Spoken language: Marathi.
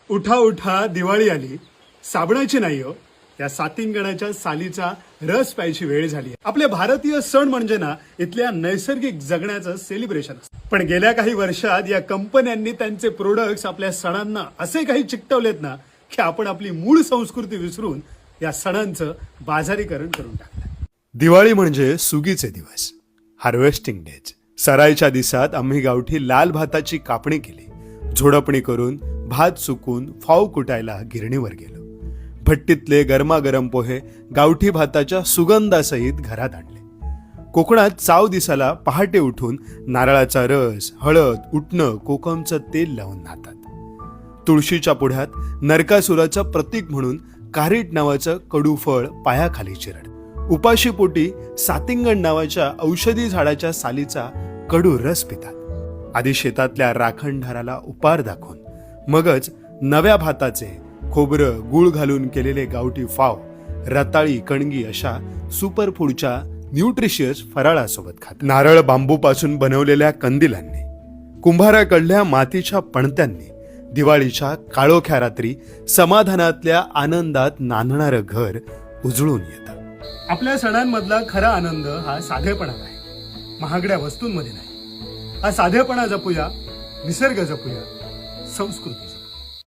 उठा उठा दिवाळी आली, साबणाची नाही हो, या सातिनगणाच्या सालीचा रस प्यायची वेळ झाली. आपले भारतीय सण म्हणजे ना इथल्या नैसर्गिक जगण्याचं सेलिब्रेशन असतं. पण गेल्या काही वर्षात या कंपन्यांनी त्यांचे प्रोडक्ट्स आपल्या सणांना असे काही चिकटवलेत ना की आपण आपली मूळ संस्कृती विसरून या सणांचं बाजारीकरण करून टाकलं. दिवाळी म्हणजे सुगीचे दिवस, हार्वेस्टिंग डेज. सराईच्या दिवसात आम्ही गावठी लाल भाताची कापणी केली. झोडपणी करून भात सुकून फाव कुटायला गिरणीवर गेलो. भट्टीतले गरमागरम पोहे गावठी भाताच्या सुगंधासहित घरात आणले. कोकणात चाव दिसाला पहाटे उठून नारळाचा रस, हळद, उटणं, कोकमचं तेल लावून नाहतात. तुळशीच्या पुढ्यात नरकासुराचं प्रतीक म्हणून कारीट नावाचं कडू फळ पायाखाली चिरड. उपाशीपोटी सातिंगण नावाच्या औषधी झाडाच्या सालीचा कडू रस पितात. आधी शेतातल्या राखणधाराला उपार दाखवून मगच नव्या भाताचे खोबरं गुळ घालून केलेले गावठी फाव, रताळी, कणगी अशा सुपरफूडच्या न्यूट्रिशियस फराळासोबत खातात. नारळ बांबूपासून बनवलेल्या कंदिलांनी, कुंभाराकडल्या मातीच्या पणत्यांनी दिवाळीच्या काळोख्या रात्री समाधानातल्या आनंदात नांदणारं घर उजळून येतं. आपल्या सणांमधला खरा आनंद हा साधेपणात आहे, महागड्या वस्तूंमध्ये नाही. हा साधेपणा जपूया, निसर्ग जपूया, संस्कृती